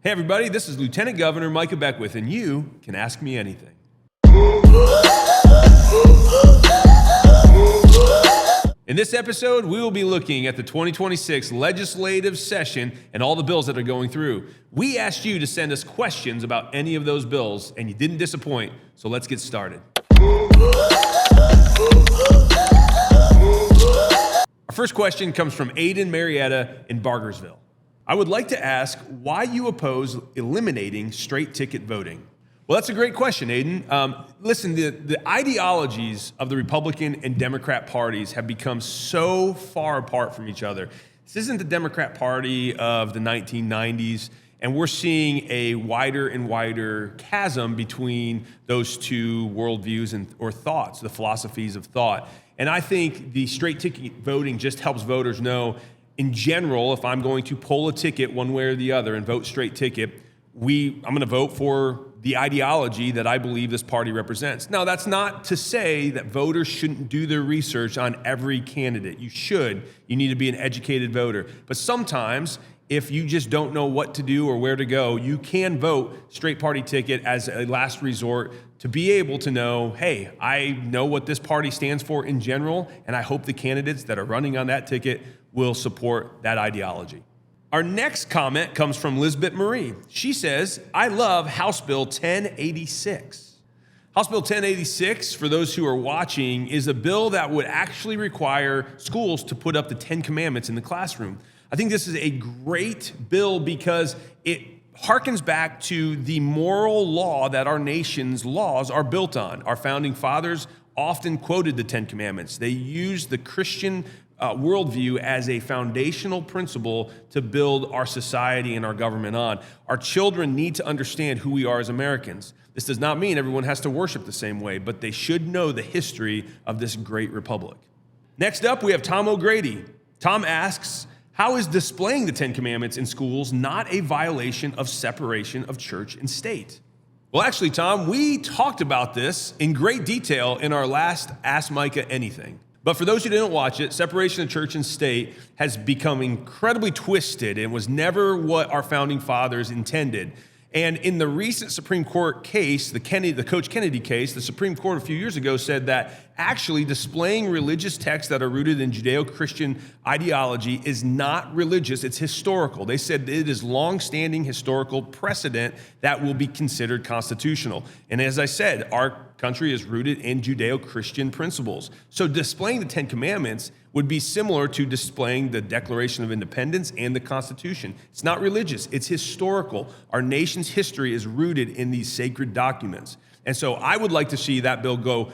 Hey everybody, this is Lieutenant Governor Micah Beckwith, and you can ask me anything. In this episode, we will be looking at the 2026 legislative session and all the bills that are going through. We asked you to send us questions about any of those bills, and you didn't disappoint, so let's get started. Our first question comes from Aiden Marietta in Bargersville. I would like to ask why you oppose eliminating straight ticket voting. Well, that's a great question, Aiden. Listen, the ideologies of the Republican and Democrat parties have become so far apart from each other. This isn't the Democrat Party of the 1990s, and we're seeing a wider and wider chasm between those two worldviews or thoughts, the philosophies of thought. And I think the straight ticket voting just helps voters know, in general, if I'm going to pull a ticket one way or the other and vote straight ticket, I'm going to vote for the ideology that I believe this party represents. Now, that's not to say that voters shouldn't do their research on every candidate. You should. You need to be an educated voter. But sometimes, if you just don't know what to do or where to go, you can vote straight party ticket as a last resort to be able to know, hey, I know what this party stands for in general, and I hope the candidates that are running on that ticket will support that ideology. Our next comment comes from Lisbeth Marie. She says, I love House Bill 1086. House Bill 1086, for those who are watching, is a bill that would actually require schools to put up the 10 Commandments in the classroom. I think this is a great bill because it harkens back to the moral law that our nation's laws are built on. Our founding fathers often quoted the 10 Commandments. They used the Christian worldview as a foundational principle to build our society and our government on. Our children need to understand who we are as Americans. This does not mean everyone has to worship the same way, but they should know the history of this great republic. Next up, we have Tom O'Grady. Tom asks, how is displaying the 10 Commandments in schools not a violation of separation of church and state? Well, actually, Tom, we talked about this in great detail in our last Ask Micah Anything. But for those who didn't watch it, separation of church and state has become incredibly twisted and was never what our founding fathers intended. And in the recent Supreme Court case, the Coach Kennedy case, the Supreme Court a few years ago said that actually displaying religious texts that are rooted in Judeo-Christian ideology is not religious, it's historical. They said it is long-standing historical precedent that will be considered constitutional. And as I said, our country is rooted in Judeo-Christian principles. So displaying the 10 Commandments would be similar to displaying the Declaration of Independence and the Constitution. It's not religious, it's historical. Our nation's history is rooted in these sacred documents. And so I would like to see that bill go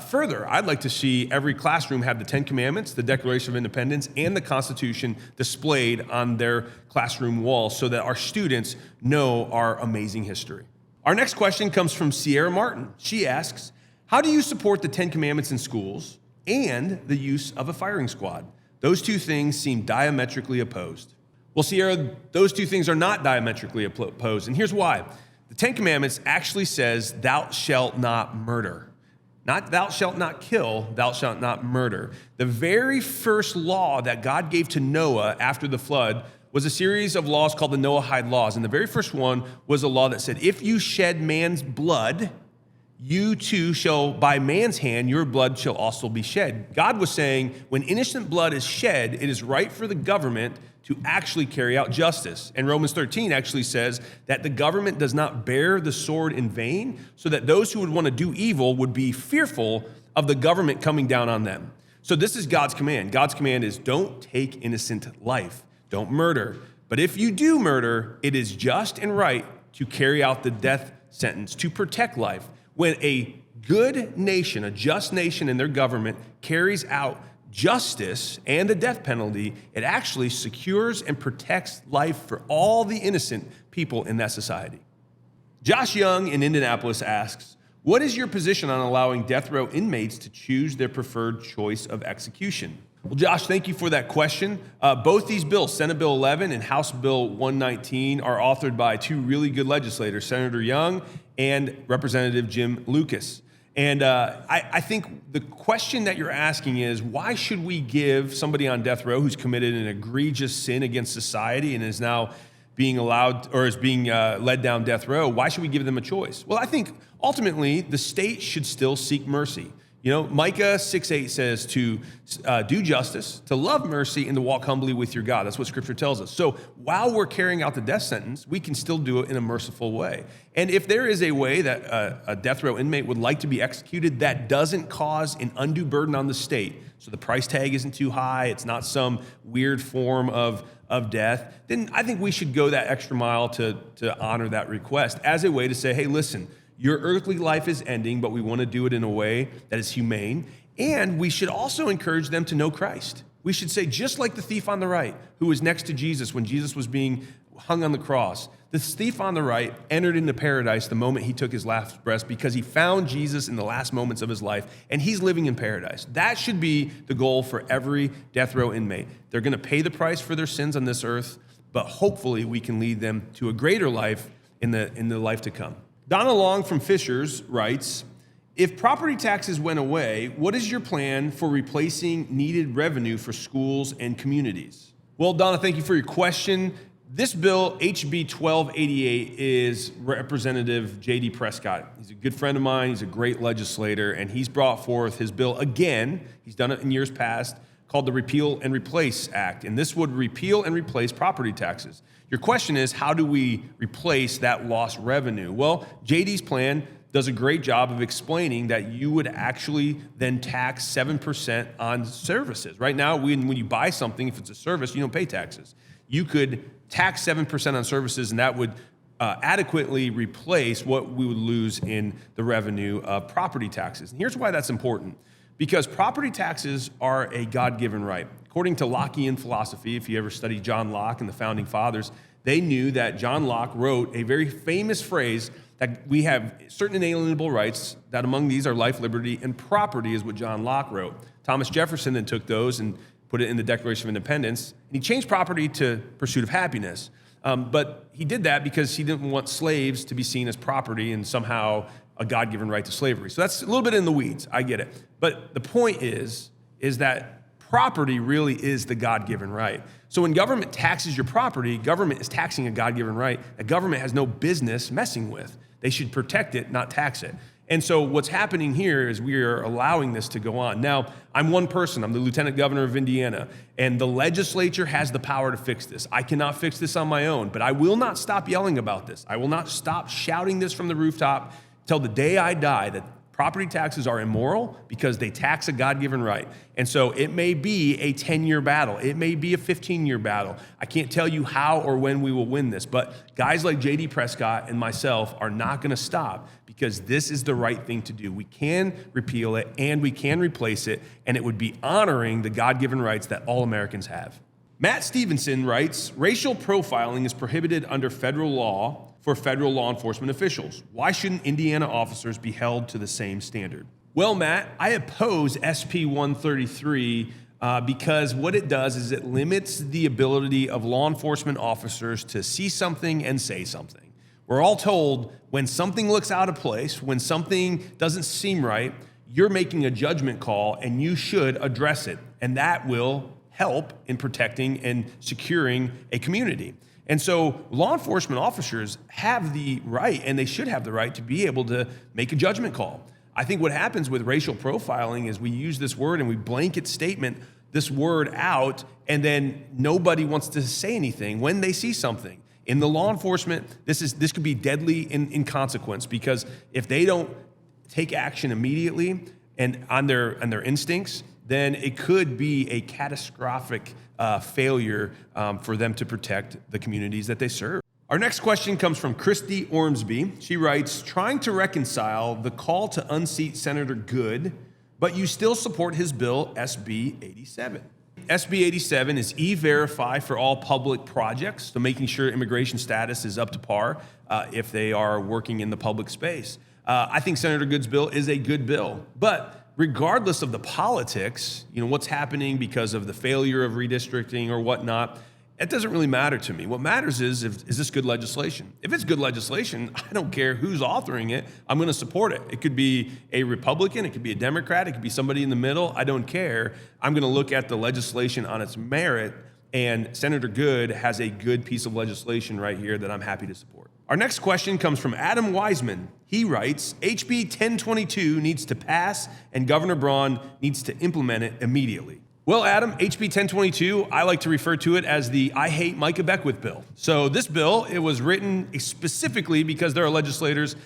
further. I'd like to see every classroom have the 10 Commandments, the Declaration of Independence, and the Constitution displayed on their classroom walls so that our students know our amazing history. Our next question comes from Sierra Martin. She asks, how do you support the 10 Commandments in schools and the use of a firing squad? Those two things seem diametrically opposed. Well, Sierra, those two things are not diametrically opposed, and here's why. The 10 Commandments actually says, thou shalt not murder. Not thou shalt not kill, thou shalt not murder. The very first law that God gave to Noah after the flood was a series of laws called the Noahide laws. And the very first one was a law that said, if you shed man's blood, you too shall, by man's hand, your blood shall also be shed. God was saying, when innocent blood is shed, it is right for the government to actually carry out justice. And Romans 13 actually says that the government does not bear the sword in vain, so that those who would want to do evil would be fearful of the government coming down on them. So this is God's command. God's command is don't take innocent life. Don't murder. But if you do murder, it is just and right to carry out the death sentence to protect life. When a good nation, a just nation in their government carries out justice and the death penalty, it actually secures and protects life for all the innocent people in that society. Josh Young in Indianapolis asks, what is your position on allowing death row inmates to choose their preferred choice of execution? Well, Josh, thank you for that question. Both these bills, Senate Bill 11 and House Bill 119, are authored by two really good legislators, Senator Young and Representative Jim Lucas. And I think the question that you're asking is, why should we give somebody on death row who's committed an egregious sin against society and is now being allowed or is being led down death row, why should we give them a choice? Well, I think ultimately the state should still seek mercy. You know, Micah 6:8 says to do justice, to love mercy, and to walk humbly with your God. That's what Scripture tells us. So while we're carrying out the death sentence, we can still do it in a merciful way. And if there is a way that a death row inmate would like to be executed that doesn't cause an undue burden on the state, so the price tag isn't too high, it's not some weird form of death, then I think we should go that extra mile to honor that request as a way to say, hey, listen, your earthly life is ending, but we want to do it in a way that is humane. And we should also encourage them to know Christ. We should say, just like the thief on the right, who was next to Jesus when Jesus was being hung on the cross, the thief on the right entered into paradise the moment he took his last breath because he found Jesus in the last moments of his life, and he's living in paradise. That should be the goal for every death row inmate. They're going to pay the price for their sins on this earth, but hopefully we can lead them to a greater life in the life to come. Donna Long from Fishers writes, if property taxes went away, what is your plan for replacing needed revenue for schools and communities? Well, Donna, thank you for your question. This bill, HB 1288, is Representative J.D. Prescott. He's a good friend of mine. He's a great legislator, and he's brought forth his bill again. He's done it in years past, called the Repeal and Replace Act, and this would repeal and replace property taxes. Your question is, how do we replace that lost revenue? Well, JD's plan does a great job of explaining that you would actually then tax 7% on services. Right now, when you buy something, if it's a service, you don't pay taxes. You could tax 7% on services, and that would adequately replace what we would lose in the revenue of property taxes. And here's why that's important. Because property taxes are a God-given right. According to Lockean philosophy, if you ever study John Locke and the Founding Fathers, they knew that John Locke wrote a very famous phrase that we have certain inalienable rights, that among these are life, liberty, and property is what John Locke wrote. Thomas Jefferson then took those and put it in the Declaration of Independence, and he changed property to pursuit of happiness. But he did that because he didn't want slaves to be seen as property and somehow a God-given right to slavery. So that's a little bit in the weeds, I get it. But the point is that property really is the God-given right. So when government taxes your property, government is taxing a God-given right that government has no business messing with. They should protect it, not tax it. And so what's happening here is we are allowing this to go on. Now, I'm one person. I'm the Lieutenant Governor of Indiana, and the legislature has the power to fix this. I cannot fix this on my own, but I will not stop yelling about this. I will not stop shouting this from the rooftop till the day I die, that property taxes are immoral because they tax a God-given right. And so it may be a 10-year battle. It may be a 15-year battle. I can't tell you how or when we will win this, but guys like J.D. Prescott and myself are not going to stop because this is the right thing to do. We can repeal it and we can replace it, and it would be honoring the God-given rights that all Americans have. Matt Stevenson writes, racial profiling is prohibited under federal law for federal law enforcement officials. Why shouldn't Indiana officers be held to the same standard? Well, Matt, I oppose SB 133 because what it does is it limits the ability of law enforcement officers to see something and say something. We're all told when something looks out of place, when something doesn't seem right, you're making a judgment call and you should address it. And that will help in protecting and securing a community. And so law enforcement officers have the right, and they should have the right, to be able to make a judgment call. I think what happens with racial profiling is we use this word and we blanket statement this word out, and then nobody wants to say anything when they see something. In the law enforcement, this could be deadly in consequence, because if they don't take action immediately and on their instincts, then it could be a catastrophic failure for them to protect the communities that they serve. Our next question comes from Christy Ormsby. She writes, trying to reconcile the call to unseat Senator Good, but you still support his bill, SB 87. SB 87 is E-Verify for all public projects, so making sure immigration status is up to par if they are working in the public space. I think Senator Good's bill is a good bill, but regardless of the politics, what's happening because of the failure of redistricting or whatnot, it doesn't really matter to me. What matters is this good legislation? If it's good legislation, I don't care who's authoring it, I'm going to support it. It could be a Republican, it could be a Democrat, it could be somebody in the middle, I don't care. I'm going to look at the legislation on its merit And Senator Good has a good piece of legislation right here that I'm happy to support. Our next question comes from Adam Wiseman. He writes, HB 1022 needs to pass and Governor Braun needs to implement it immediately. Well, Adam, HB 1022, I like to refer to it as the I Hate Micah Beckwith bill. So this bill, it was written specifically because there are legislators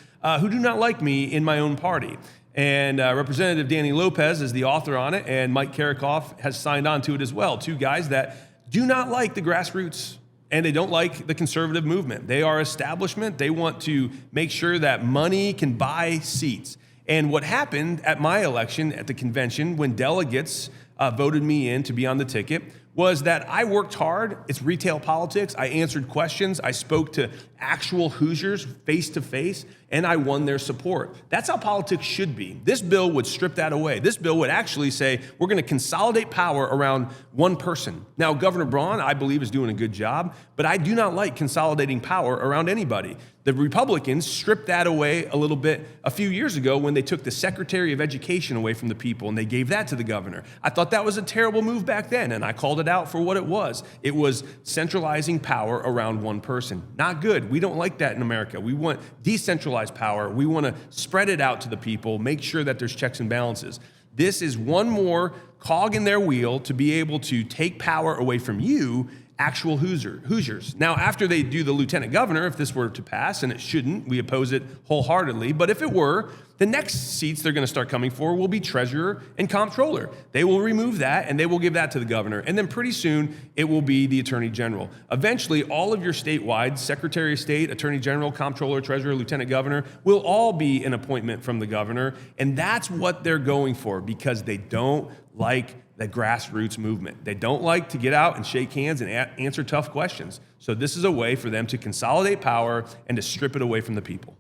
who do not like me in my own party. And Representative Danny Lopez is the author on it, and Mike Karakoff has signed on to it as well. Two guys that do not like the grassroots, and they don't like the conservative movement. They are establishment. They want to make sure that money can buy seats. And what happened at my election at the convention when delegates voted me in to be on the ticket was that I worked hard. It's retail politics. I answered questions. I spoke to actual Hoosiers face to face, and I won their support. That's how politics should be. This bill would strip that away. This bill would actually say, we're going to consolidate power around one person. Now, Governor Braun, I believe, is doing a good job, but I do not like consolidating power around anybody. The Republicans stripped that away a little bit a few years ago when they took the Secretary of Education away from the people and they gave that to the governor. I thought that was a terrible move back then, and I called it out for what it was. It was centralizing power around one person. Not good. We don't like that in America. We want decentralized power. We want to spread it out to the people, make sure that there's checks and balances. This is one more cog in their wheel to be able to take power away from you, actual Hoosiers. Now, after they do the lieutenant governor, if this were to pass, and it shouldn't, we oppose it wholeheartedly, but if it were, the next seats they're going to start coming for will be treasurer and comptroller. They will remove that, and they will give that to the governor, and then pretty soon, it will be the attorney general. Eventually, all of your statewide, secretary of state, attorney general, comptroller, treasurer, lieutenant governor, will all be an appointment from the governor, and that's what they're going for, because they don't like the grassroots movement. They don't like to get out and shake hands and answer tough questions. So this is a way for them to consolidate power and to strip it away from the people.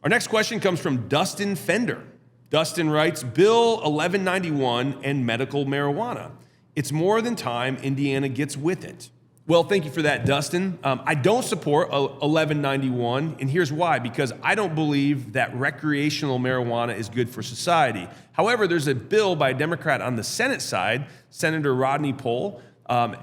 Our next question comes from Dustin Fender. Dustin writes, Bill 1191 and medical marijuana. It's more than time Indiana gets with it. Well, thank you for that, Dustin. I don't support 1191, and here's why. Because I don't believe that recreational marijuana is good for society. However, there's a bill by a Democrat on the Senate side, Senator Rodney Pohl,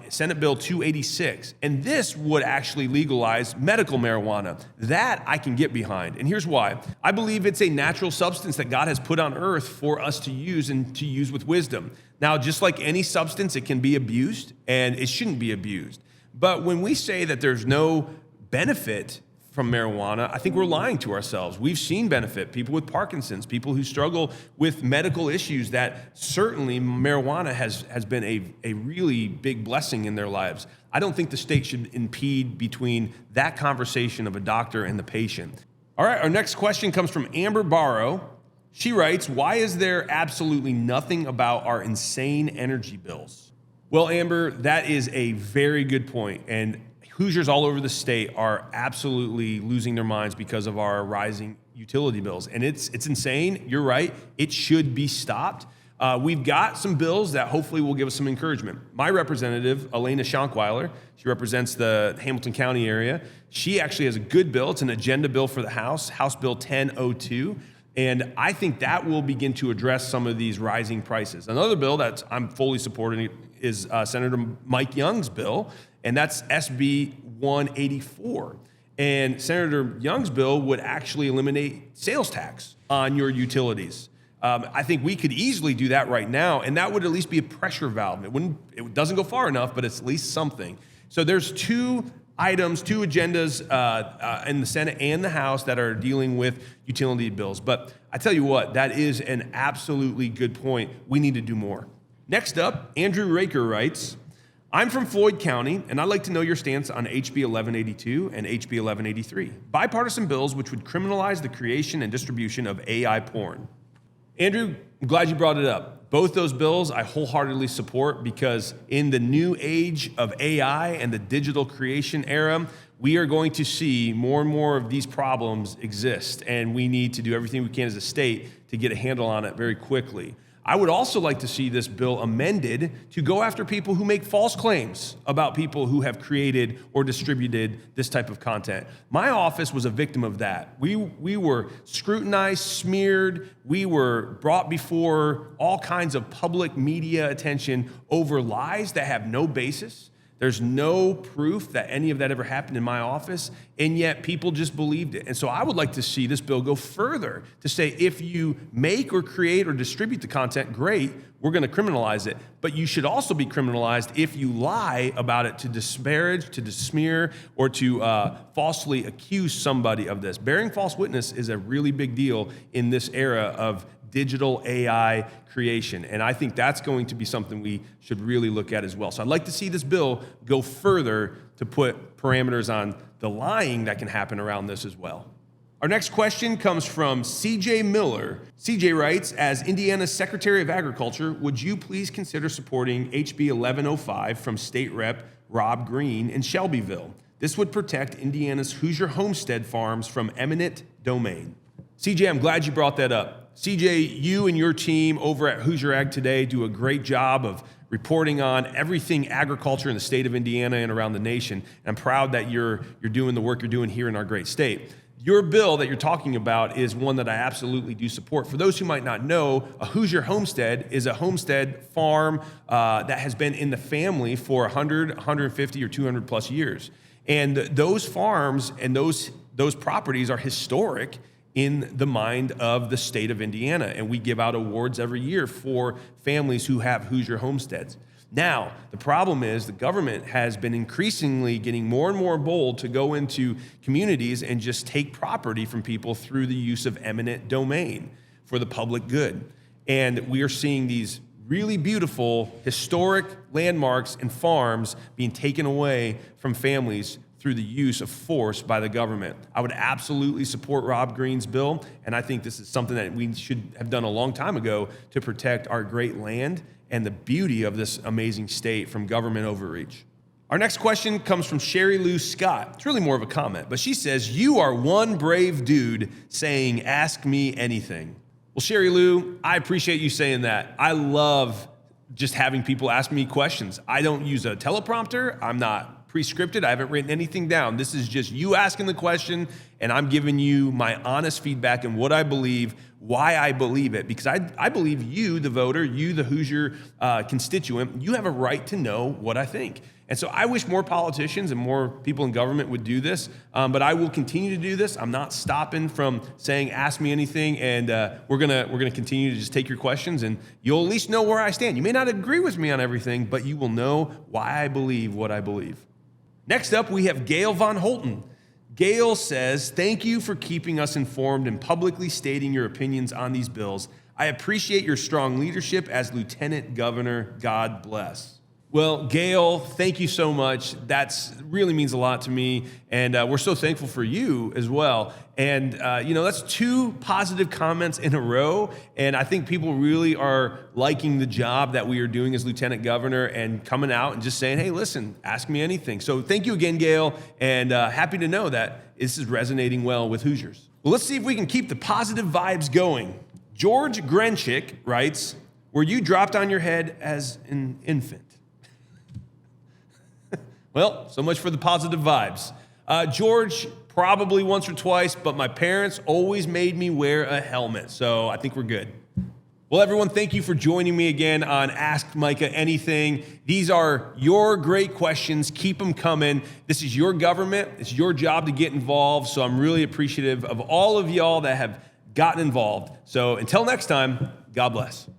Senate Bill 286, and this would actually legalize medical marijuana. That I can get behind, and here's why. I believe it's a natural substance that God has put on earth for us to use and to use with wisdom. Now, just like any substance, it can be abused, and it shouldn't be abused. But when we say that there's no benefit from marijuana, I think we're lying to ourselves. We've seen benefit. People with Parkinson's, people who struggle with medical issues, that certainly marijuana has been a really big blessing in their lives. I don't think the state should impede between that conversation of a doctor and the patient. All right, our next question comes from Amber Barrow. She writes, why is there absolutely nothing about our insane energy bills? Well, Amber, that is a very good point, and Hoosiers all over the state are absolutely losing their minds because of our rising utility bills, and it's insane. You're right. It should be stopped. We've got some bills that hopefully will give us some encouragement. My representative, Elena Schonkweiler, she represents the Hamilton County area. She actually has a good bill. It's an agenda bill for the House, House Bill 1002. And I think that will begin to address some of these rising prices. Another bill that I'm fully supporting is Senator Mike Young's bill, and that's SB 184. And Senator Young's bill would actually eliminate sales tax on your utilities. I think we could easily do that right now, and that would at least be a pressure valve. It doesn't go far enough, but it's at least something. So there's two agendas in the Senate and the House that are dealing with utility bills. But I tell you what, that is an absolutely good point. We need to do more. Next up, Andrew Raker writes, I'm from Floyd County, and I'd like to know your stance on HB 1182 and HB 1183, bipartisan bills which would criminalize the creation and distribution of AI porn. Andrew, I'm glad you brought it up. Both those bills I wholeheartedly support because in the new age of AI and the digital creation era, we are going to see more and more of these problems exist, and we need to do everything we can as a state to get a handle on it very quickly. I would also like to see this bill amended to go after people who make false claims about people who have created or distributed this type of content. My office was a victim of that. We were scrutinized, smeared, we were brought before all kinds of public media attention over lies that have no basis, There's no proof that any of that ever happened in my office, and yet people just believed it. And so I would like to see this bill go further to say if you make or create or distribute the content, great, we're going to criminalize it. But you should also be criminalized if you lie about it to disparage, to smear, or to falsely accuse somebody of this. Bearing false witness is a really big deal in this era of digital AI creation. And I think that's going to be something we should really look at as well. So I'd like to see this bill go further to put parameters on the lying that can happen around this as well. Our next question comes from CJ Miller. CJ writes, as Indiana's Secretary of Agriculture, would you please consider supporting HB 1105 from State Rep Rob Green in Shelbyville? This would protect Indiana's Hoosier homestead farms from eminent domain. CJ, I'm glad you brought that up. CJ, you and your team over at Hoosier Ag Today do a great job of reporting on everything agriculture in the state of Indiana and around the nation. And I'm proud that you're doing the work you're doing here in our great state. Your bill that you're talking about is one that I absolutely do support. For those who might not know, a Hoosier homestead is a homestead farm that has been in the family for 100, 150, or 200 plus years. And those farms and those properties are historic in the mind of the state of Indiana. And we give out awards every year for families who have Hoosier homesteads. Now, the problem is the government has been increasingly getting more and more bold to go into communities and just take property from people through the use of eminent domain for the public good. And we are seeing these really beautiful historic landmarks and farms being taken away from families through the use of force by the government. I would absolutely support Rob Green's bill, and I think this is something that we should have done a long time ago to protect our great land and the beauty of this amazing state from government overreach. Our next question comes from Sherry Lou Scott. It's really more of a comment, but she says, you are one brave dude saying, ask me anything. Well, Sherry Lou, I appreciate you saying that. I love just having people ask me questions. I don't use a teleprompter. I'm not pre-scripted. I haven't written anything down. This is just you asking the question, and I'm giving you my honest feedback and what I believe, why I believe it, because I believe you, the voter, you, the Hoosier constituent, you have a right to know what I think. And so I wish more politicians and more people in government would do this, but I will continue to do this. I'm not stopping from saying, ask me anything, and we're gonna continue to just take your questions, and you'll at least know where I stand. You may not agree with me on everything, but you will know why I believe what I believe. Next up, we have Gail Von Holten. Gail says, thank you for keeping us informed and publicly stating your opinions on these bills. I appreciate your strong leadership as Lieutenant Governor. God bless. Well, Gail, thank you so much. That really means a lot to me, and we're so thankful for you as well. And, that's 2 positive comments in a row, and I think people really are liking the job that we are doing as Lieutenant Governor and coming out and just saying, hey, listen, ask me anything. So thank you again, Gail, and happy to know that this is resonating well with Hoosiers. Well, let's see if we can keep the positive vibes going. George Grenchick writes, were you dropped on your head as an infant? Well, so much for the positive vibes. George, probably once or twice, but my parents always made me wear a helmet, so I think we're good. Well, everyone, thank you for joining me again on Ask Micah Anything. These are your great questions. Keep them coming. This is your government. It's your job to get involved, so I'm really appreciative of all of y'all that have gotten involved. So until next time, God bless.